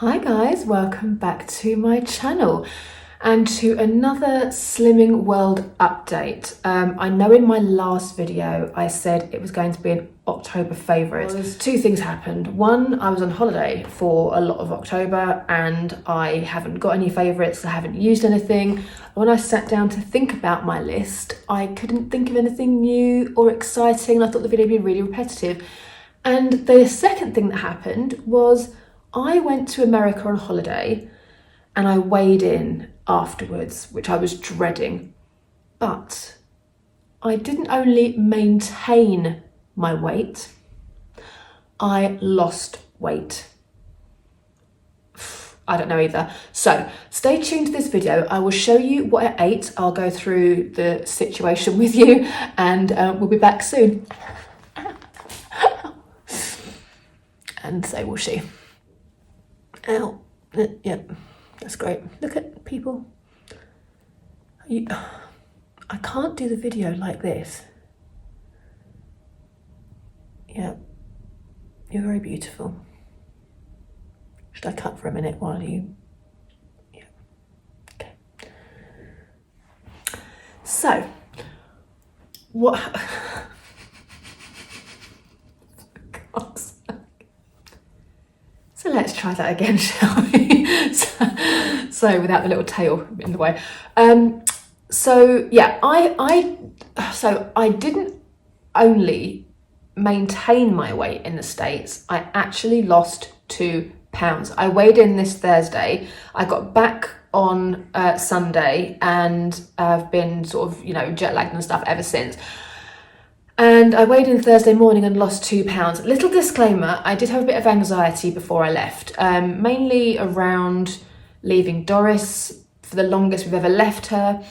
Hi guys, welcome back to my channel and to another Slimming World update. I know in my last video I said it was going to be an October favourite. Well, two things happened. One, I was on holiday for a lot of October and I haven't got any favourites, I haven't used anything. When I sat down to think about my list, I couldn't think of anything new or exciting. I thought the video would be really repetitive. And the second thing that happened was I went to America on holiday and I weighed in afterwards, which I was dreading. But I didn't only maintain my weight, I lost weight. I don't know either. So stay tuned to this video. I will show you what I ate. I'll go through the situation with you and we'll be back soon. And so will she. Ow. Yeah, that's great. Look at people. I can't do the video like this. Yeah, you're very beautiful. Should I cut for a minute while you... Yeah, okay. So, what... So let's try that again, shall we? so without the little tail in the way. So yeah, I didn't only maintain my weight in the States, I actually lost 2 pounds. I weighed in this Thursday. I got back on Sunday and I've been sort of, jet lagged and stuff ever since. And I weighed in Thursday morning and lost 2 pounds. Little disclaimer, I did have a bit of anxiety before I left, mainly around leaving Doris for the longest we've ever left her.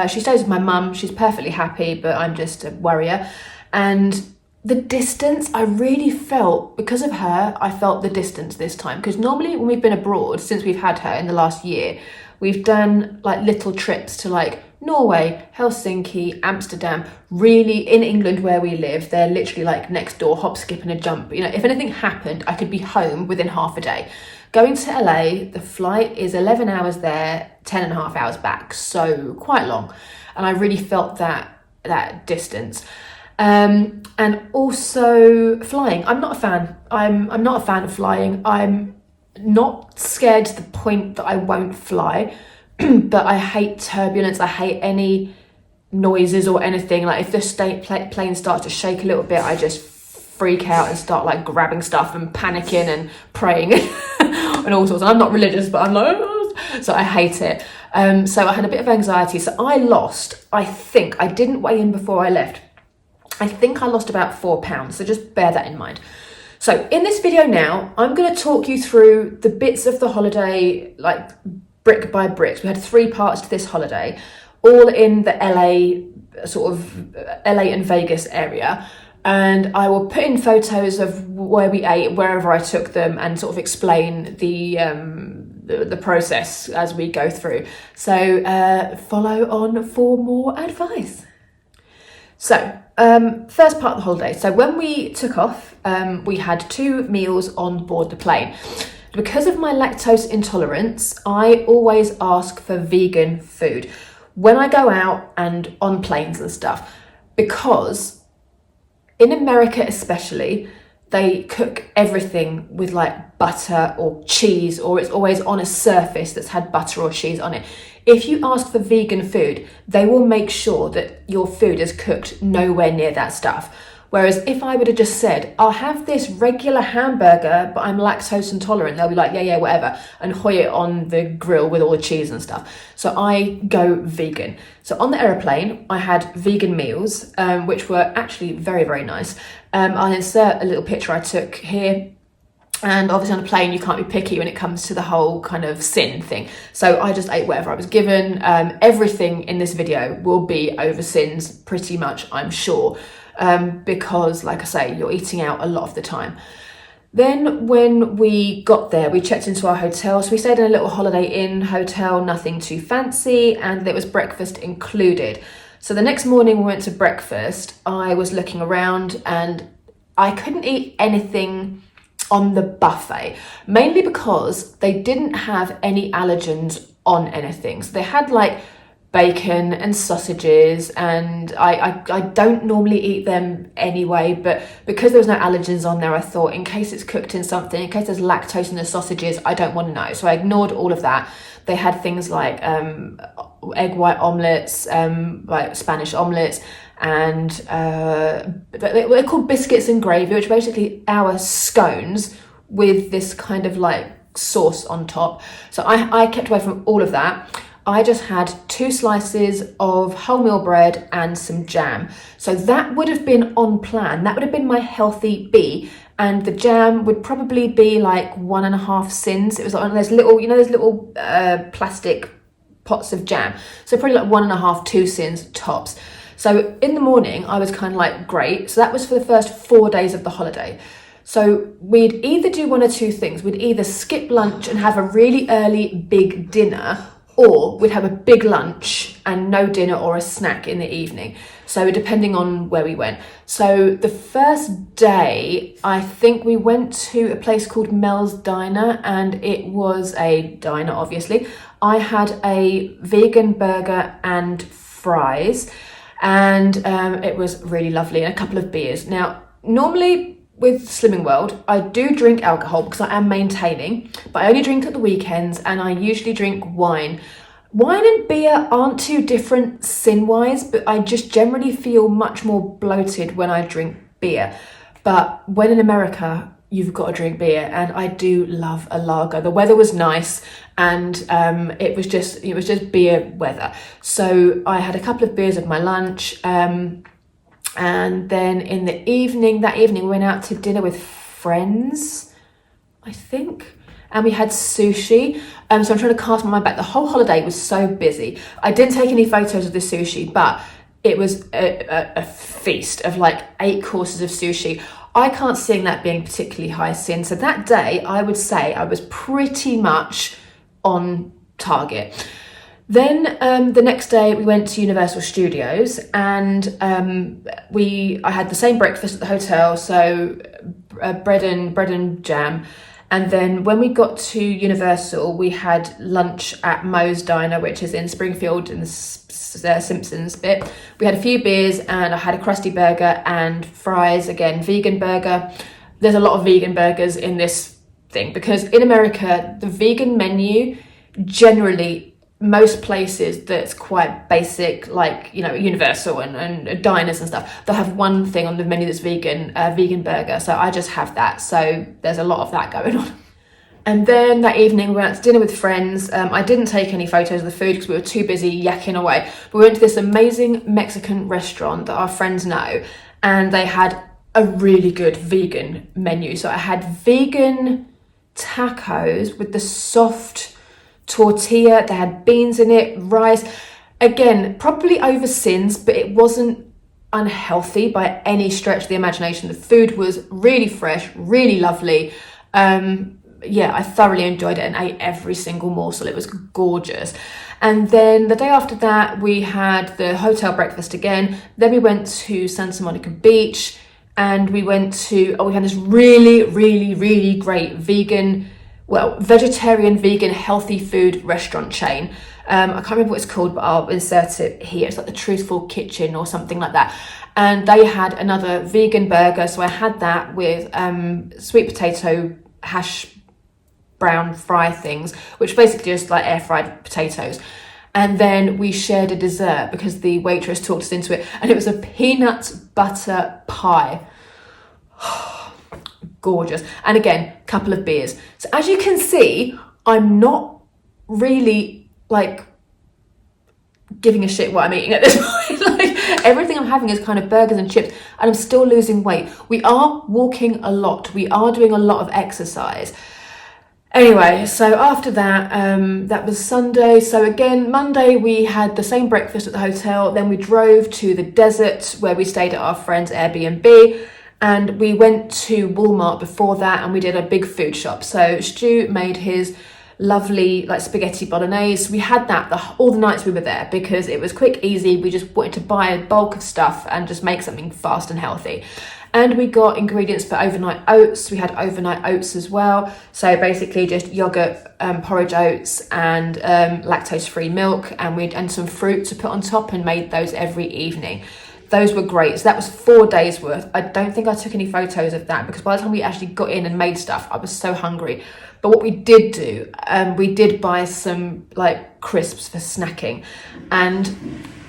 She stays with my mum, she's perfectly happy, but I'm just a worrier. And the distance, I really felt, because of her, I felt the distance this time. Because normally when we've been abroad, since we've had her in the last year, we've done like little trips to like Norway, Helsinki, Amsterdam, really in England where we live, they're literally like next door, hop, skip and a jump. If anything happened, I could be home within half a day. Going to LA, the flight is 11 hours there, 10 and a half hours back, so quite long. And I really felt that distance. And also flying, I'm not a fan. I'm not a fan of flying. I'm not scared to the point that I won't fly. But I hate turbulence, I hate any noises or anything. Like if the plane starts to shake a little bit, I just freak out and start like grabbing stuff and panicking and praying and all sorts. And I'm not religious, but I'm like, oh. So I hate it. So I had a bit of anxiety. So I lost, I think, I didn't weigh in before I left. I think I lost about 4 pounds. So just bear that in mind. So in this video now, I'm going to talk you through the bits of the holiday, like brick by brick. We had 3 parts to this holiday, all in the LA, sort of LA and Vegas area. And I will put in photos of where we ate, wherever I took them, and sort of explain the process as we go through. So follow on for more advice. So first part of the holiday. So when we took off, we had 2 meals on board the plane. Because of my lactose intolerance, I always ask for vegan food when I go out and on planes and stuff, because in America especially, they cook everything with like butter or cheese, or it's always on a surface that's had butter or cheese on it. If you ask for vegan food, they will make sure that your food is cooked nowhere near that stuff. Whereas if I would have just said, I'll have this regular hamburger, but I'm lactose intolerant, they'll be like, yeah, whatever, and hoy it on the grill with all the cheese and stuff. So I go vegan. So on the aeroplane, I had vegan meals, which were actually very, very nice. I'll insert a little picture I took here. And obviously on a plane, you can't be picky when it comes to the whole kind of sin thing. So I just ate whatever I was given. Everything in this video will be over sins, pretty much, I'm sure. Because like I say, you're eating out a lot of the time. Then when we got there, we checked into our hotel. So we stayed in a little Holiday Inn hotel, nothing too fancy, and there was breakfast included. So the next morning we went to breakfast. I was looking around and I couldn't eat anything on the buffet, mainly because they didn't have any allergens on anything. So they had like bacon and sausages, and I don't normally eat them anyway, but because there was no allergens on there, I thought in case it's cooked in something, in case there's lactose in the sausages, I don't want to know. So I ignored all of that. They had things like egg white omelettes, like Spanish omelettes, and they're called biscuits and gravy, which are basically our scones with this kind of like sauce on top. So I kept away from all of that. I just had 2 slices of wholemeal bread and some jam. So that would have been on plan. That would have been my healthy B. And the jam would probably be like 1.5 sins. It was like one of those little, you know, those little plastic pots of jam. So probably like 1.5, 2 sins tops. So in the morning, I was kind of like, great. So that was for the first 4 days of the holiday. So we'd either do one or two things. We'd either skip lunch and have a really early big dinner, or we'd have a big lunch and no dinner or a snack in the evening. So depending on where we went. So the first day, I think we went to a place called Mel's Diner, and it was a diner, obviously. I had a vegan burger and fries, and it was really lovely, and a couple of beers. Now, normally with Slimming World, I do drink alcohol because I am maintaining, but I only drink at the weekends, and I usually drink wine. Wine and beer aren't too different sin-wise, but I just generally feel much more bloated when I drink beer. But when in America, you've got to drink beer, and I do love a lager. The weather was nice, and it was just beer weather. So I had a couple of beers at my lunch, and then in the evening, we went out to dinner with friends, I think, and we had sushi. So I'm trying to cast my mind back. The whole holiday was so busy. I didn't take any photos of the sushi, but it was a feast of like 8 courses of sushi. I can't see that being particularly high sin. So that day, I would say I was pretty much on target. Then the next day we went to Universal Studios, and I had the same breakfast at the hotel, so bread and jam. And then when we got to Universal, we had lunch at Moe's Diner, which is in Springfield in the Simpsons bit. We had a few beers, and I had a crusty burger and fries, again, vegan burger. There's a lot of vegan burgers in this thing because in America, the vegan menu generally, most places that's quite basic, like, you know, Universal and diners and stuff, they'll have one thing on the menu that's vegan, vegan burger. So I just have that. So there's a lot of that going on. And then that evening we went out to dinner with friends. I didn't take any photos of the food because we were too busy yakking away. But we went to this amazing Mexican restaurant that our friends know, and they had a really good vegan menu. So I had vegan tacos with the soft tortilla. They had beans in it, rice. Again, probably over sins, but it wasn't unhealthy by any stretch of the imagination. The food was really fresh, really lovely. I thoroughly enjoyed it and ate every single morsel. It was gorgeous. And then the day after that, we had the hotel breakfast again. Then we went to Santa Monica Beach, and we had this really, really, really great vegetarian, vegan, healthy food restaurant chain. I can't remember what it's called, but I'll insert it here. It's like the Truthful Kitchen or something like that. And they had another vegan burger. So I had that with sweet potato hash brown fry things, which basically just like air fried potatoes. And then we shared a dessert because the waitress talked us into it. And it was a peanut butter pie. Gorgeous. And again, a couple of beers. So as you can see, I'm not really like giving a shit what I'm eating at this point. Like everything I'm having is kind of burgers and chips, and I'm still losing weight. We are walking a lot. We are doing a lot of exercise. Anyway, so after that, that was Sunday. So again, Monday we had the same breakfast at the hotel. Then we drove to the desert where we stayed at our friend's Airbnb. And we went to Walmart before that, and we did a big food shop. So Stu made his lovely like spaghetti bolognese. We had that all the nights we were there because it was quick, easy. We just wanted to buy a bulk of stuff and just make something fast and healthy. And we got ingredients for overnight oats. We had overnight oats as well. So basically just yogurt, porridge oats and lactose-free milk, and some fruit to put on top, and made those every evening. Those were great. So that was 4 days worth. I don't think I took any photos of that because by the time we actually got in and made stuff, I was so hungry. But what we did do, we did buy some like crisps for snacking, and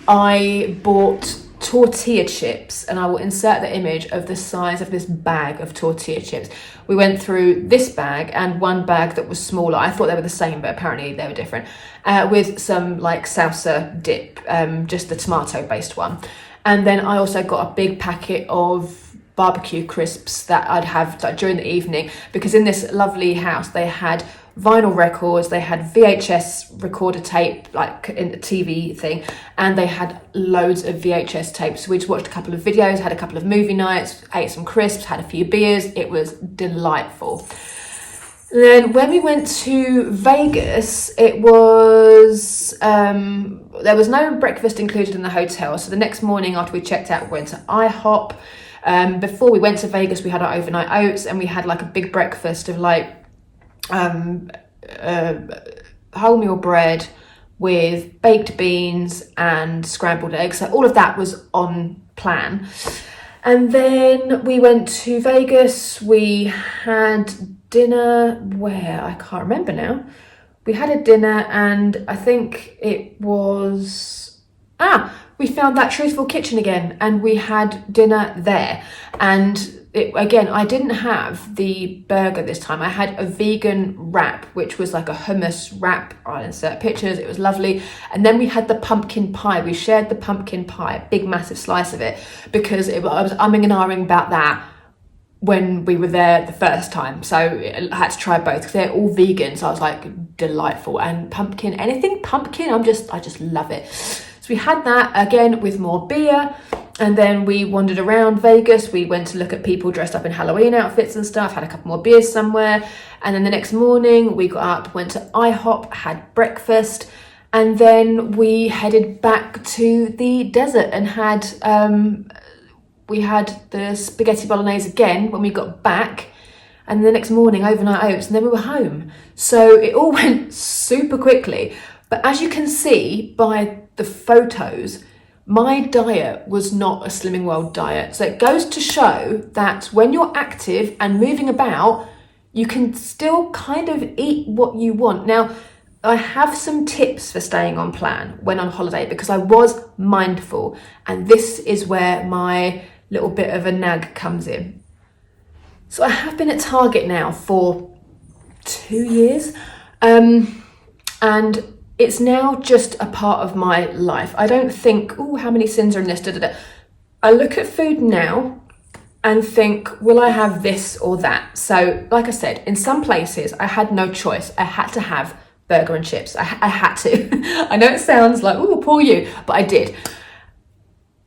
I bought tortilla chips, and I will insert the image of the size of this bag of tortilla chips. We went through this bag and one bag that was smaller. I thought they were the same, but apparently they were different, with some like salsa dip, just the tomato based one. And then I also got a big packet of barbecue crisps that I'd have like during the evening, because in this lovely house they had vinyl records, they had VHS recorder tape, like in the TV thing, and they had loads of VHS tapes. So we just watched a couple of videos, had a couple of movie nights, ate some crisps, had a few beers. It was delightful. Then when we went to Vegas, it was there was no breakfast included in the hotel. So the next morning after we checked out, we went to IHOP. Before we went to Vegas, we had our overnight oats, and we had like a big breakfast of like wholemeal bread with baked beans and scrambled eggs. So all of that was on plan. And then we went to Vegas. We had dinner where I can't remember now. We had a dinner, and I think it was we found that Truthful Kitchen again, and we had dinner there. And again, I didn't have the burger this time. I had a vegan wrap, which was like a hummus wrap. I'll insert pictures. It was lovely. And then we had the pumpkin pie. We shared the pumpkin pie, a big massive slice of it, because I was umming and ahhing about that when we were there the first time. So I had to try both because they're all vegan. So I was like, delightful. And pumpkin, anything pumpkin, I just love it. So we had that again with more beer. And then we wandered around Vegas. We went to look at people dressed up in Halloween outfits and stuff, had a couple more beers somewhere. And then the next morning we got up, went to IHOP, had breakfast. And then we headed back to the desert and we had the spaghetti bolognese again when we got back. And the next morning, overnight oats, and then we were home. So it all went super quickly. But as you can see by the photos, my diet was not a Slimming World diet. So it goes to show that when you're active and moving about, you can still kind of eat what you want. Now, I have some tips for staying on plan when on holiday, because I was mindful. And this is where my little bit of a nag comes in. So I have been at Target now for 2 years. And it's now just a part of my life. I don't think, how many sins are in this? I look at food now and think, will I have this or that? So like I said, in some places I had no choice. I had to have burger and chips. I had to. I know it sounds like, poor you, but I did.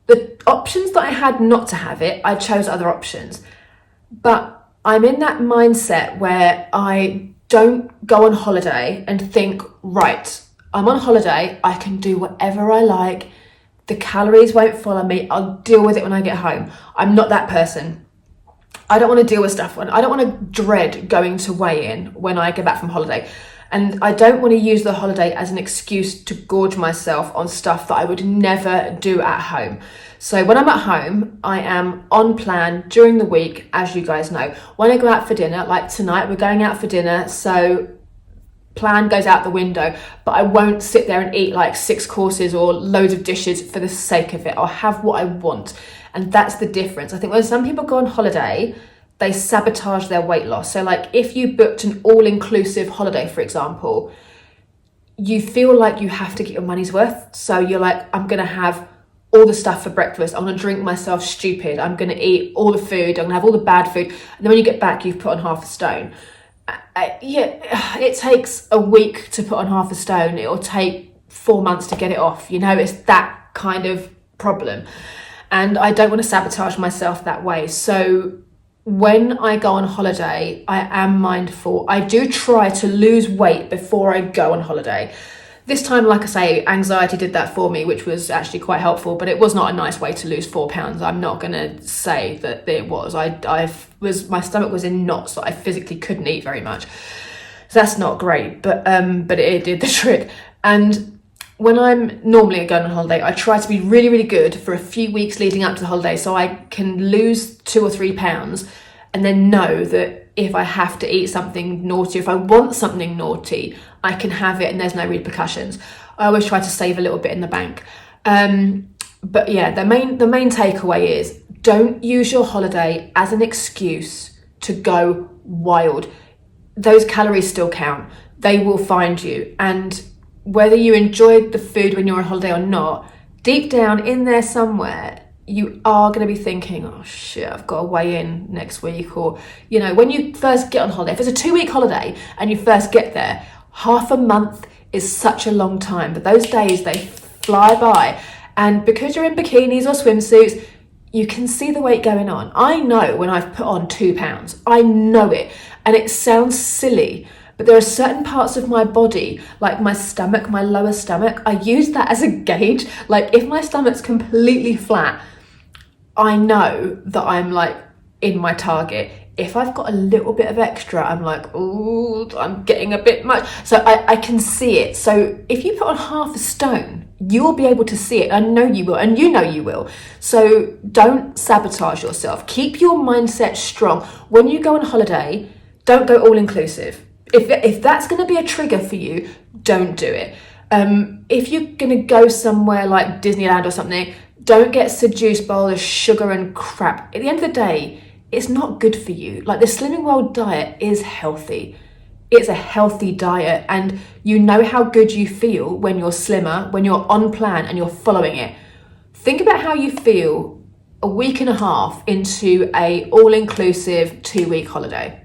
The options that I had not to have it, I chose other options. But I'm in that mindset where I don't go on holiday and think, right, I'm on holiday, I can do whatever I like, the calories won't follow me, I'll deal with it when I get home. I'm not that person. I don't want to deal with stuff. I don't want to dread going to weigh-in when I get back from holiday. And I don't want to use the holiday as an excuse to gorge myself on stuff that I would never do at home. So when I'm at home, I am on plan during the week, as you guys know. When I go out for dinner, like tonight, we're going out for dinner, so plan goes out the window, but I won't sit there and eat like 6 courses or loads of dishes for the sake of it. I'll have what I want. And that's the difference. I think when some people go on holiday, they sabotage their weight loss. So like if you booked an all-inclusive holiday, for example, you feel like you have to get your money's worth. So you're like, I'm going to have all the stuff for breakfast. I'm going to drink myself stupid. I'm going to eat all the food. I'm going to have all the bad food. And then when you get back, you've put on half a stone. It takes a week to put on half a stone. It'll take 4 months to get it off. It's that kind of problem. And I don't want to sabotage myself that way. So when I go on holiday, I am mindful. I do try to lose weight before I go on holiday. this time, like I say, anxiety did that for me, which was actually quite helpful, but it was not a nice way to lose 4 pounds. I'm not going to say that it was. My stomach was in knots, so I physically couldn't eat very much. So that's not great, but it did the trick. And when I'm normally going on holiday, I try to be really, really good for a few weeks leading up to the holiday so I can lose 2 or 3 pounds and then know that if I have to eat something naughty, if I want something naughty, I can have it and there's no repercussions. I always try to save a little bit in the bank. But yeah, the main takeaway is don't use your holiday as an excuse to go wild. Those calories still count. They will find you. And whether you enjoyed the food when you're on holiday or not, deep down in there somewhere, you are going to be thinking, oh shit, I've got to weigh in next week. Or, you know, when you first get on holiday, if it's a 2-week holiday and you first get there, half a month is such a long time. But those days, they fly by. And because you're in bikinis or swimsuits, you can see the weight going on. I know when I've put on 2 pounds. I know it. And it sounds silly, but there are certain parts of my body, like my stomach, my lower stomach, I use that as a gauge. Like if my stomach's completely flat, I know that I'm like in my target. If I've got a little bit of extra, I'm like, oh, I'm getting a bit much. So I can see it. So if you put on half a stone, you'll be able to see it. I know you will, and you know you will. So don't sabotage yourself. Keep your mindset strong. When you go on holiday, don't go all inclusive. If that's going to be a trigger for you, don't do it. If you're going to go somewhere like Disneyland or something, don't get seduced by all the sugar and crap. At the end of the day, it's not good for you. Like the Slimming World diet is healthy. It's a healthy diet, and you know how good you feel when you're slimmer, when you're on plan and you're following it. Think about how you feel a week and a half into a all-inclusive 2-week holiday.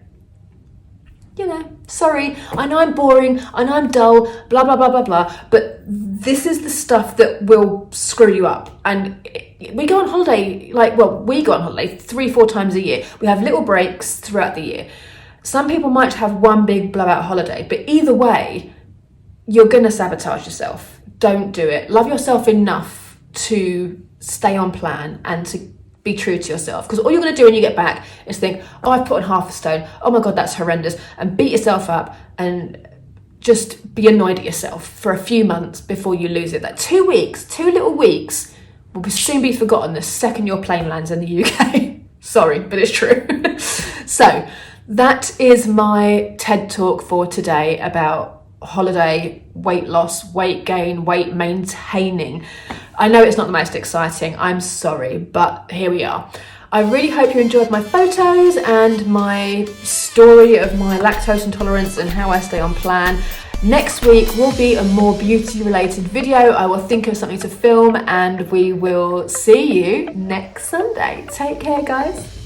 You know, sorry, I know I'm boring, I know I'm dull, blah, blah, blah, blah, blah, but this is the stuff that will screw you up. And we go on holiday, we go on holiday 3-4 times a year. We have little breaks throughout the year. Some people might have one big blowout holiday, but either way, you're going to sabotage yourself. Don't do it. Love yourself enough to stay on plan and to be true to yourself, because all you're going to do when you get back is think, oh, I've put on half a stone, oh my god, that's horrendous, and beat yourself up and just be annoyed at yourself for a few months before you lose it. That 2 weeks, 2 little weeks will soon be forgotten the second your plane lands in the UK. Sorry, but it's true. So that is my TED talk for today about holiday, weight loss, weight gain, weight maintaining. I know it's not the most exciting, I'm sorry, but here we are. I really hope you enjoyed my photos and my story of my lactose intolerance and how I stay on plan. Next week will be a more beauty related video. I will think of something to film and we will see you next Sunday. Take care, guys.